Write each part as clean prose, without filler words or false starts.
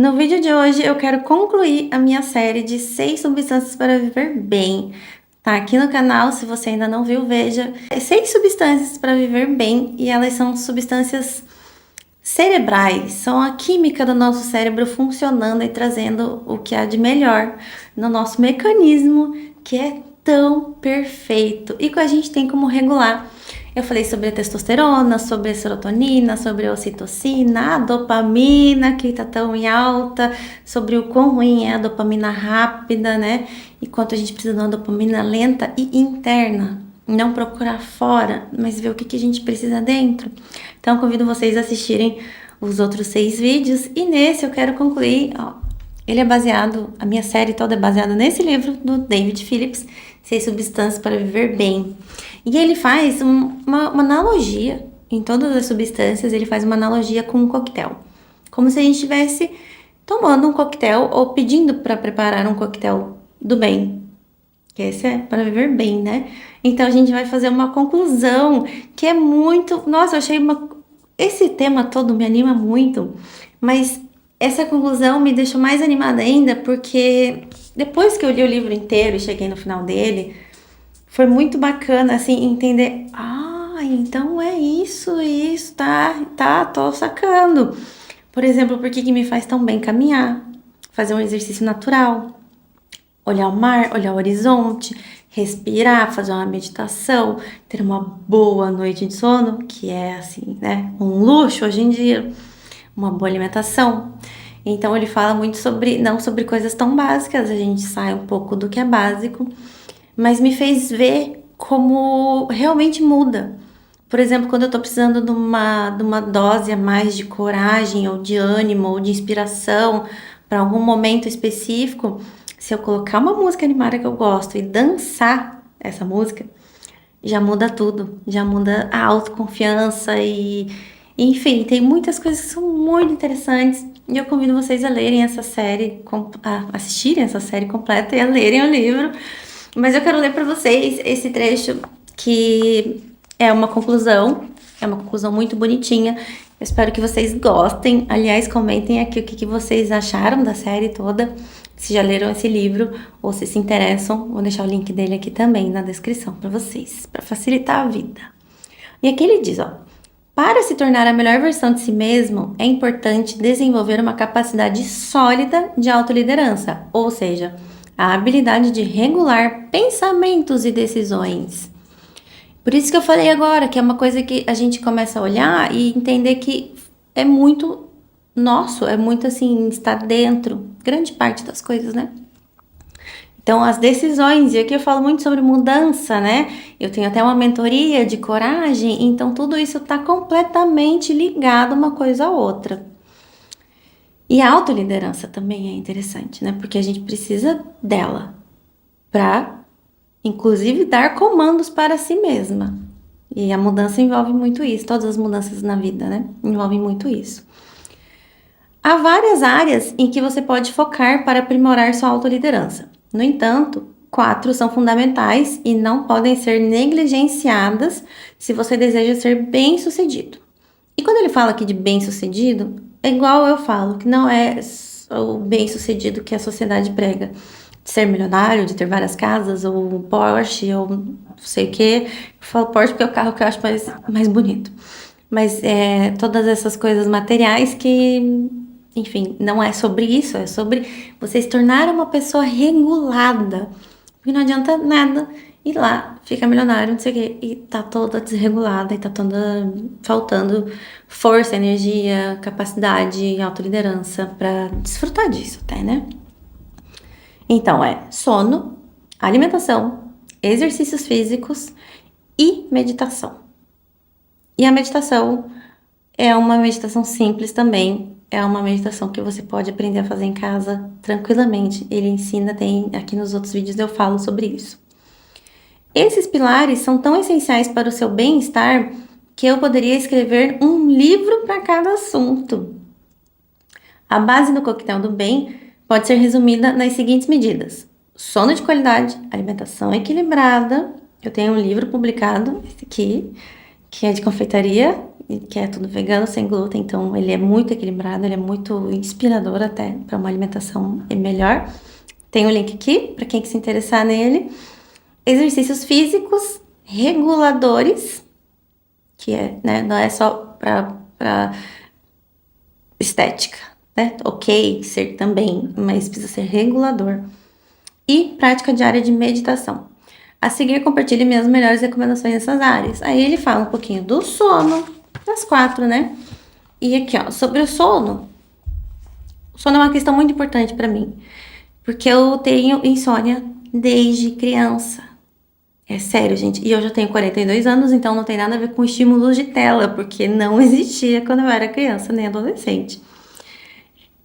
No vídeo de hoje eu quero concluir a minha série de 6 substâncias para viver bem. Tá aqui no canal, se você ainda não viu, veja. 6 substâncias para viver bem e elas são substâncias cerebrais, são a química do nosso cérebro funcionando e trazendo o que há de melhor no nosso mecanismo, que é tão perfeito e que a gente tem como regular. Eu falei sobre a testosterona, sobre a serotonina, sobre a ocitocina, a dopamina que tá tão em alta, sobre o quão ruim é a dopamina rápida, né? E quanto a gente precisa de uma dopamina lenta e interna. Não procurar fora, mas ver o que a gente precisa dentro. Então, convido vocês a assistirem os outros 6 vídeos. E nesse eu quero concluir, ó, ele é baseado, a minha série toda é baseada nesse livro do David Phillips, 6 substâncias para viver bem. E ele faz uma analogia, em todas as substâncias, ele faz uma analogia com um coquetel. Como se a gente estivesse tomando um coquetel ou pedindo para preparar um coquetel do bem. Que esse é para viver bem, né? Então a gente vai fazer uma conclusão que é muito... Nossa, eu achei esse tema todo me anima muito, mas essa conclusão me deixou mais animada ainda porque depois que eu li o livro inteiro e cheguei no final dele, foi muito bacana, assim, entender... Ah, então é isso, tô sacando. Por exemplo, por que me faz tão bem caminhar, fazer um exercício natural, olhar o mar, olhar o horizonte, respirar, fazer uma meditação, ter uma boa noite de sono, que é assim, né, um luxo hoje em dia, uma boa alimentação. Então ele fala muito sobre, não sobre coisas tão básicas, a gente sai um pouco do que é básico, mas me fez ver como realmente muda. Por exemplo, quando eu tô precisando de uma dose a mais de coragem, ou de ânimo, ou de inspiração, para algum momento específico, se eu colocar uma música animada que eu gosto e dançar essa música, já muda tudo, já muda a autoconfiança enfim, tem muitas coisas que são muito interessantes e eu convido vocês a lerem essa série, a assistirem essa série completa e a lerem o livro. Mas eu quero ler para vocês esse trecho que é uma conclusão muito bonitinha. Eu espero que vocês gostem. Aliás, comentem aqui o que vocês acharam da série toda, se já leram esse livro ou se interessam. Vou deixar o link dele aqui também na descrição para vocês, para facilitar a vida. E aqui ele diz, ó: para se tornar a melhor versão de si mesmo, é importante desenvolver uma capacidade sólida de autoliderança, ou seja, a habilidade de regular pensamentos e decisões. Por isso que eu falei agora, que é uma coisa que a gente começa a olhar e entender que é muito nosso, é muito assim, estar dentro, grande parte das coisas, né? Então, as decisões, e aqui eu falo muito sobre mudança, né? Eu tenho até uma mentoria de coragem, então tudo isso está completamente ligado uma coisa à outra. E a autoliderança também é interessante, né? Porque a gente precisa dela para, inclusive, dar comandos para si mesma. E a mudança envolve muito isso, todas as mudanças na vida, né? Envolvem muito isso. Há várias áreas em que você pode focar para aprimorar sua autoliderança. No entanto, 4 são fundamentais e não podem ser negligenciadas se você deseja ser bem-sucedido. E quando ele fala aqui de bem-sucedido, é igual eu falo, que não é o bem-sucedido que a sociedade prega. De ser milionário, de ter várias casas, ou Porsche, ou não sei o quê. Eu falo Porsche porque é o carro que eu acho mais bonito. Mas todas essas coisas materiais que, enfim, não é sobre isso, é sobre você se tornar uma pessoa regulada. Porque não adianta nada ir lá, fica milionário, não sei o quê, e tá toda desregulada, e tá toda faltando força, energia, capacidade, autoliderança pra desfrutar disso até, né? Então, é sono, alimentação, exercícios físicos e meditação. E a meditação é uma meditação simples também, é uma meditação que você pode aprender a fazer em casa tranquilamente. Ele ensina, tem aqui nos outros vídeos eu falo sobre isso. Esses pilares são tão essenciais para o seu bem-estar que eu poderia escrever um livro para cada assunto. A base do coquetel do bem pode ser resumida nas seguintes medidas: sono de qualidade, alimentação equilibrada. Eu tenho um livro publicado, esse aqui, que é de confeitaria, que é tudo vegano, sem glúten, então ele é muito equilibrado, ele é muito inspirador até para uma alimentação melhor. Tem o link aqui para quem se interessar nele. Exercícios físicos reguladores, que é, né, não é só para estética, né? Ok ser também, mas precisa ser regulador. E prática diária de meditação. A seguir, compartilhe minhas melhores recomendações nessas áreas. Aí ele fala um pouquinho do sono, das 4, né? E aqui, ó, sobre o sono. O sono é uma questão muito importante para mim, porque eu tenho insônia desde criança. É sério, gente. E eu já tenho 42 anos, então não tem nada a ver com estímulos de tela, porque não existia quando eu era criança, nem adolescente.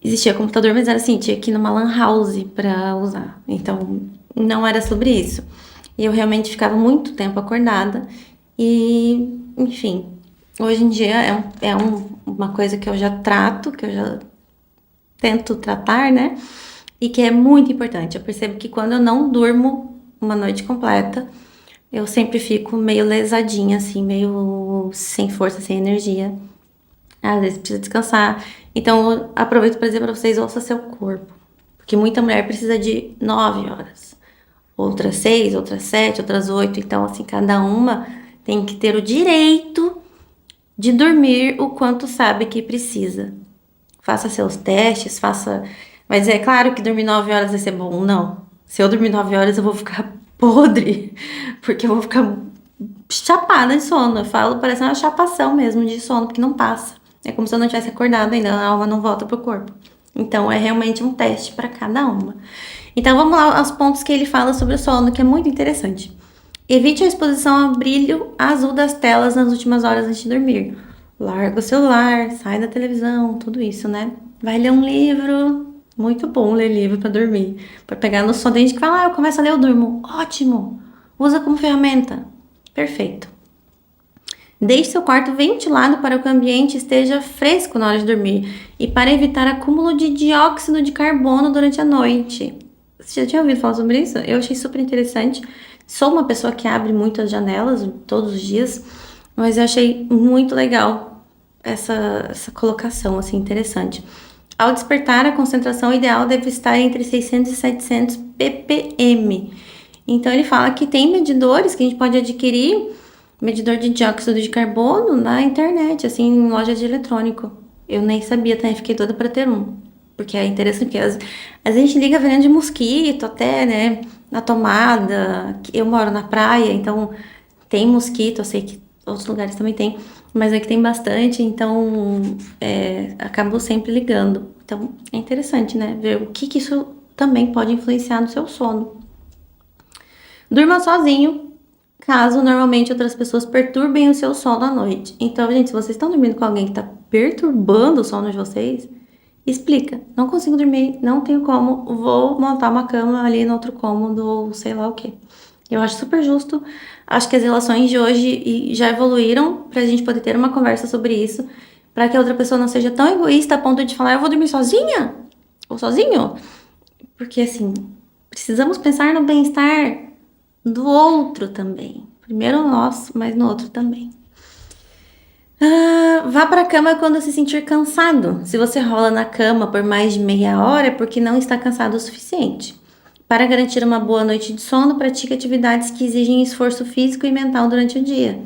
Existia computador, mas era assim, tinha que ir numa lan house pra usar. Então, não era sobre isso. E eu realmente ficava muito tempo acordada. E, enfim, hoje em dia uma coisa que eu já trato, que eu já tento tratar, né? E que é muito importante. Eu percebo que quando eu não durmo uma noite completa, eu sempre fico meio lesadinha, assim, meio sem força, sem energia. Às vezes precisa descansar. Então, eu aproveito para dizer para vocês, ouça seu corpo. Porque muita mulher precisa de 9 horas. Outras 6, outras 7, outras 8. Então, assim, cada uma tem que ter o direito de dormir o quanto sabe que precisa. Faça seus testes, faça... Mas é claro que dormir 9 horas vai ser bom. Não. Se eu dormir 9 horas, eu vou ficar podre. Porque eu vou ficar chapada de sono. Eu falo, parece uma chapação mesmo de sono, porque não passa. É como se eu não tivesse acordado ainda, a alma não volta pro corpo. Então, é realmente um teste para cada uma. Então, vamos lá aos pontos que ele fala sobre o sono, que é muito interessante. Evite a exposição ao brilho azul das telas nas últimas horas antes de dormir. Larga o celular, sai da televisão, tudo isso, né? Vai ler um livro. Muito bom ler livro para dormir. Para pegar no sono. Tem gente que fala, eu começo a ler, eu durmo. Ótimo! Usa como ferramenta. Perfeito. Deixe seu quarto ventilado para que o ambiente esteja fresco na hora de dormir e para evitar acúmulo de dióxido de carbono durante a noite. Você já tinha ouvido falar sobre isso? Eu achei super interessante. Sou uma pessoa que abre muitas janelas todos os dias, mas eu achei muito legal essa colocação, assim, interessante. Ao despertar, a concentração ideal deve estar entre 600 e 700 ppm. Então, ele fala que tem medidores que a gente pode adquirir, medidor de dióxido de carbono na internet, assim, em loja de eletrônico. Eu nem sabia, tá? Fiquei toda para ter um. Porque é interessante, porque a gente liga veneno de mosquito até, né? Na tomada. Eu moro na praia, então tem mosquito. Eu sei que outros lugares também tem, mas aqui tem bastante, então acabo sempre ligando. Então é interessante, né? Ver o que isso também pode influenciar no seu sono. Durma sozinho, caso normalmente outras pessoas perturbem o seu sono à noite. Então, gente, se vocês estão dormindo com alguém que tá perturbando o sono de vocês, explica. Não consigo dormir, não tenho como, vou montar uma cama ali no outro cômodo ou sei lá o quê. Eu acho super justo. Acho que as relações de hoje já evoluíram pra gente poder ter uma conversa sobre isso, pra que a outra pessoa não seja tão egoísta a ponto de falar, eu vou dormir sozinha ou sozinho. Porque assim, precisamos pensar no bem-estar do outro também. Primeiro o nosso, mas no outro também. Vá para a cama quando se sentir cansado. Se você rola na cama por mais de meia hora, é porque não está cansado o suficiente. Para garantir uma boa noite de sono, pratique atividades que exigem esforço físico e mental durante o dia.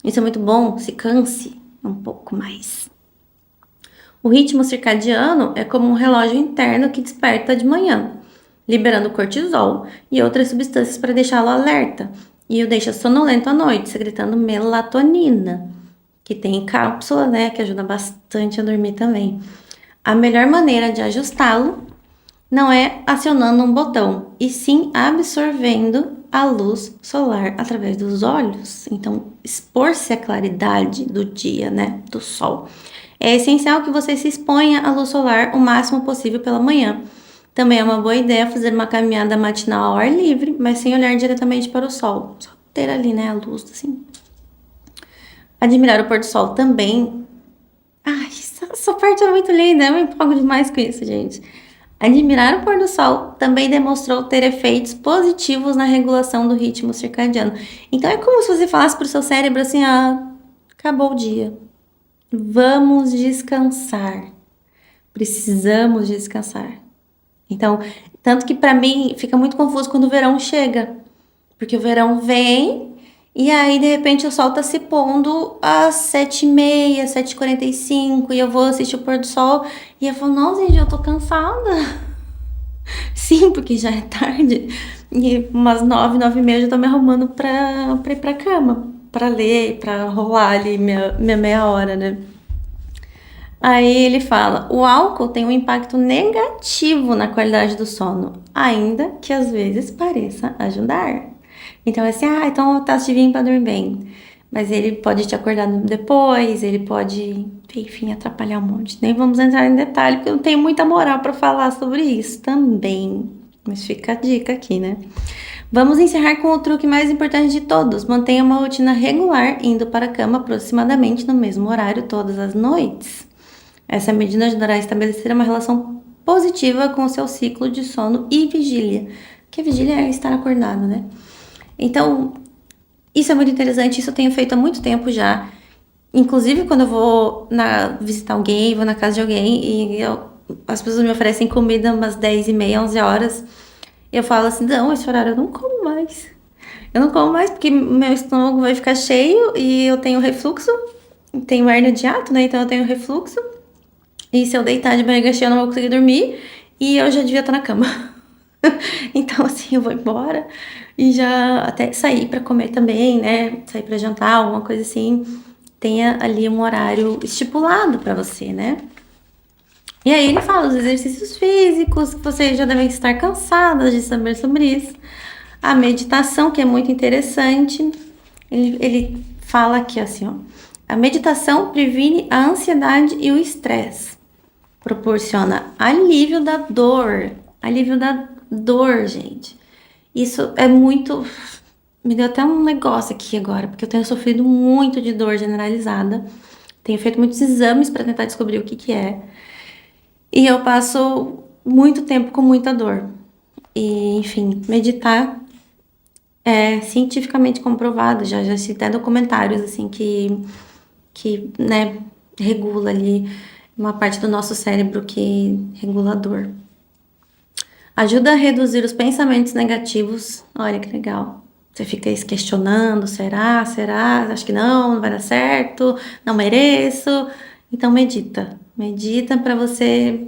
Isso é muito bom, se canse um pouco mais. O ritmo circadiano é como um relógio interno que desperta de manhã, liberando cortisol e outras substâncias para deixá-lo alerta, e o deixa sonolento à noite, secretando melatonina, que tem cápsula, né, que ajuda bastante a dormir também. A melhor maneira de ajustá-lo não é acionando um botão, e sim absorvendo a luz solar através dos olhos. Então, expor-se à claridade do dia, né, do sol. É essencial que você se exponha à luz solar o máximo possível pela manhã. Também é uma boa ideia fazer uma caminhada matinal ao ar livre, mas sem olhar diretamente para o sol. Só ter ali, né, a luz, assim. Admirar o pôr do sol também. Ai, essa parte é muito linda, eu me empolgo demais com isso, gente. Admirar o pôr do sol também demonstrou ter efeitos positivos na regulação do ritmo circadiano. Então é como se você falasse pro seu cérebro assim, acabou o dia. Vamos descansar. Precisamos descansar. Então, tanto que pra mim fica muito confuso quando o verão chega. Porque o verão vem e aí, de repente, o sol tá se pondo às 7h30, 7h45 e eu vou assistir o pôr do sol e eu falo, nossa, gente, eu tô cansada. Sim, porque já é tarde. E umas 9, 9h30 eu já tô me arrumando pra ir pra cama. Pra ler, pra rolar ali minha meia hora, né? Aí ele fala, o álcool tem um impacto negativo na qualidade do sono, ainda que às vezes pareça ajudar. Então é assim, então uma taça de vinho para dormir bem. Mas ele pode te acordar depois, ele pode, enfim, atrapalhar um monte. Nem vamos entrar em detalhe, porque eu não tenho muita moral para falar sobre isso também. Mas fica a dica aqui, né? Vamos encerrar com o truque mais importante de todos. Mantenha uma rotina regular, indo para a cama aproximadamente no mesmo horário todas as noites. Essa medida ajudará a estabelecer uma relação positiva com o seu ciclo de sono e vigília. Que a vigília é estar acordado, né? Então, isso é muito interessante, isso eu tenho feito há muito tempo já. Inclusive, quando eu vou visitar alguém, vou na casa de alguém e as pessoas me oferecem comida umas 10h30, 11 horas. Eu falo assim, não, esse horário eu não como mais. Eu não como mais porque meu estômago vai ficar cheio e eu tenho refluxo. Tenho hérnia de hiato, né? Então eu tenho refluxo. E se eu deitar de barriga cheia, eu não vou conseguir dormir. E eu já devia estar na cama. Então, assim, eu vou embora. E já até sair pra comer também, né? Sair pra jantar, alguma coisa assim. Tenha ali um horário estipulado pra você, né? E aí ele fala os exercícios físicos, que você já deve estar cansada de saber sobre isso. A meditação, que é muito interessante. Ele fala aqui assim, ó. A meditação previne a ansiedade e o estresse. Proporciona alívio da dor. Alívio da dor, gente. Isso é muito... Me deu até um negócio aqui agora, porque eu tenho sofrido muito de dor generalizada. Tenho feito muitos exames para tentar descobrir o que é. E eu passo muito tempo com muita dor. E, enfim, meditar é cientificamente comprovado. Já assisti até documentários, assim, que, né, regula ali uma parte do nosso cérebro que regula a dor. Ajuda a reduzir os pensamentos negativos. Olha que legal. Você fica aí se questionando, será? Acho que não vai dar certo, não mereço. Então medita. Medita para você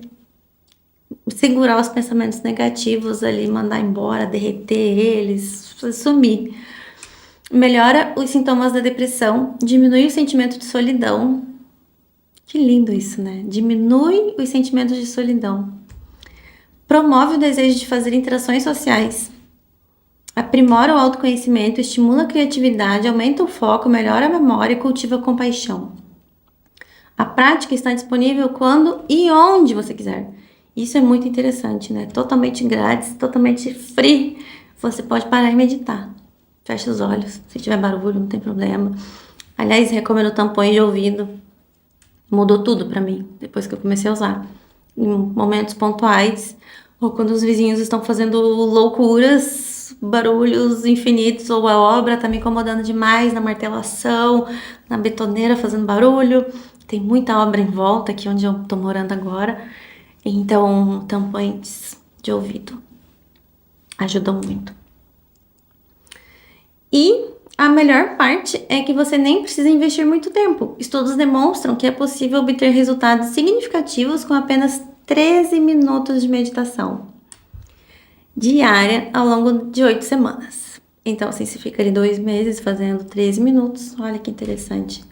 segurar os pensamentos negativos ali, mandar embora, derreter eles, sumir. Melhora os sintomas da depressão, diminui o sentimento de solidão. Que lindo isso, né? Diminui os sentimentos de solidão. Promove o desejo de fazer interações sociais. Aprimora o autoconhecimento, estimula a criatividade, aumenta o foco, melhora a memória e cultiva a compaixão. A prática está disponível quando e onde você quiser. Isso é muito interessante, né? Totalmente grátis, totalmente free. Você pode parar e meditar. Fecha os olhos. Se tiver barulho, não tem problema. Aliás, recomendo tampões de ouvido. Mudou tudo pra mim, depois que eu comecei a usar. Em momentos pontuais, ou quando os vizinhos estão fazendo loucuras, barulhos infinitos, ou a obra tá me incomodando demais na martelação, na betoneira fazendo barulho. Tem muita obra em volta aqui onde eu tô morando agora. Então, tampões de ouvido ajudam muito. E a melhor parte é que você nem precisa investir muito tempo. Estudos demonstram que é possível obter resultados significativos com apenas 13 minutos de meditação diária ao longo de 8 semanas. Então, assim, você fica ali 2 meses fazendo 13 minutos. Olha que interessante.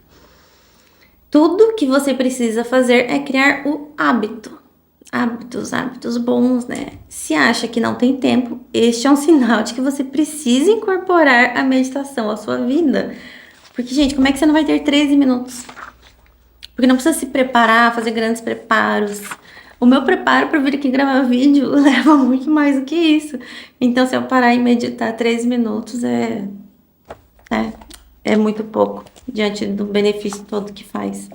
Tudo que você precisa fazer é criar o hábito. Hábitos bons, né? Se acha que não tem tempo, este é um sinal de que você precisa incorporar a meditação à sua vida. Porque, gente, como é que você não vai ter 13 minutos? Porque não precisa se preparar, fazer grandes preparos. O meu preparo para vir aqui gravar vídeo leva muito mais do que isso. Então, se eu parar e meditar 13 minutos, é muito pouco diante do benefício todo que faz.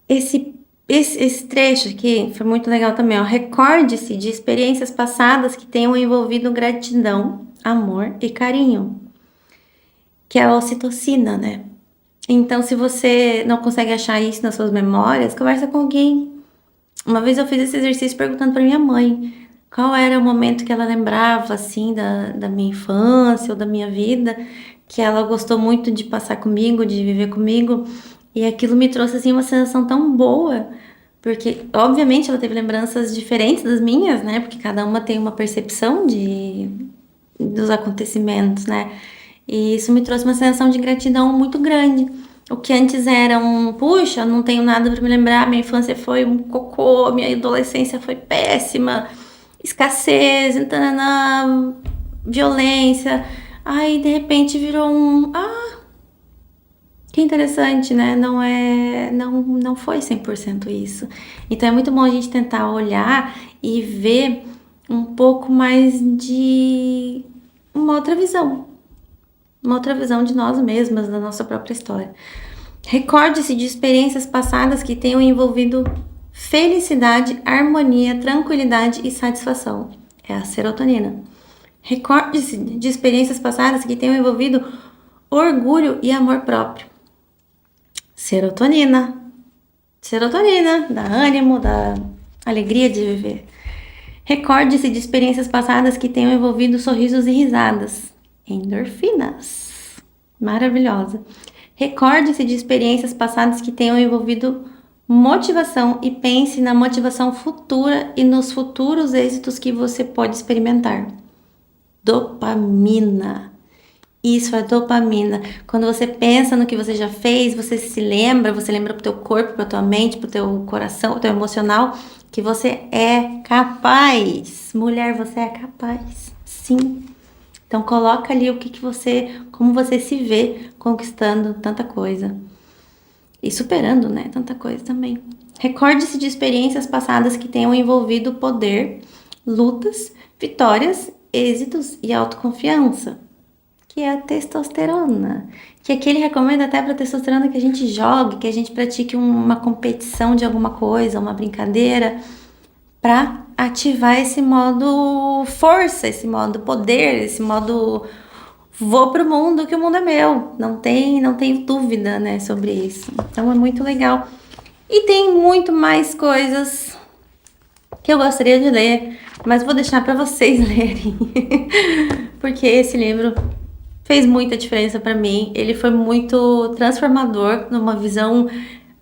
Esse trecho aqui foi muito legal também, ó. Recorde-se de experiências passadas que tenham envolvido gratidão, amor e carinho. que é a ocitocina, né? Então, se você não consegue achar isso nas suas memórias, conversa com alguém. Uma vez eu fiz esse exercício perguntando para minha mãe qual era o momento que ela lembrava, assim, da minha infância ou da minha vida, que ela gostou muito de passar comigo, de viver comigo. E aquilo me trouxe, assim, uma sensação tão boa. Porque, obviamente, ela teve lembranças diferentes das minhas, né? Porque cada uma tem uma percepção dos acontecimentos, né? E isso me trouxe uma sensação de gratidão muito grande. O que antes era puxa, não tenho nada para me lembrar, minha infância foi um cocô, minha adolescência foi péssima, escassez, tanana, violência. Aí, de repente, virou que interessante, né? Não foi 100% isso. Então, é muito bom a gente tentar olhar e ver um pouco mais de uma outra visão. Uma outra visão de nós mesmas, da nossa própria história. Recorde-se de experiências passadas que tenham envolvido felicidade, harmonia, tranquilidade e satisfação. É a serotonina. Recorde-se de experiências passadas que tenham envolvido orgulho e amor próprio. Serotonina. Serotonina, dá ânimo, dá alegria de viver. Recorde-se de experiências passadas que tenham envolvido sorrisos e risadas. Endorfinas. Maravilhosa. Recorde-se de experiências passadas que tenham envolvido motivação e pense na motivação futura e nos futuros êxitos que você pode experimentar. Dopamina. Isso é dopamina. Quando você pensa no que você já fez, você lembra pro teu corpo, pra tua mente, pro teu coração, pro teu emocional, que você é capaz. Mulher, você é capaz. Sim. Então coloca ali como você se vê conquistando tanta coisa. E superando, né, tanta coisa também. Recorde-se de experiências passadas que tenham envolvido poder, lutas, vitórias, êxitos e autoconfiança. Que é a testosterona. Que aqui ele recomenda até para testosterona que a gente jogue, que a gente pratique uma competição de alguma coisa, uma brincadeira, para ativar esse modo força, esse modo poder, esse modo vou pro mundo, que o mundo é meu. Não tenho dúvida, né, sobre isso. Então é muito legal. E tem muito mais coisas que eu gostaria de ler, mas vou deixar para vocês lerem. Porque esse livro fez muita diferença para mim. Ele foi muito transformador numa visão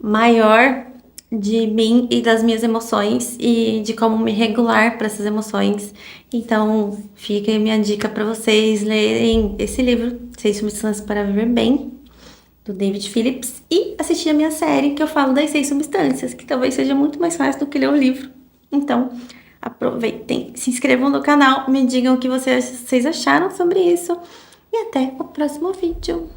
maior de mim e das minhas emoções e de como me regular para essas emoções. Então, fica aí minha dica para vocês lerem esse livro, 6 Substâncias para Viver Bem, do David Phillips, e assistir a minha série que eu falo das 6 substâncias, que talvez seja muito mais fácil do que ler o livro. Então, aproveitem, se inscrevam no canal, me digam o que vocês acharam sobre isso e até o próximo vídeo.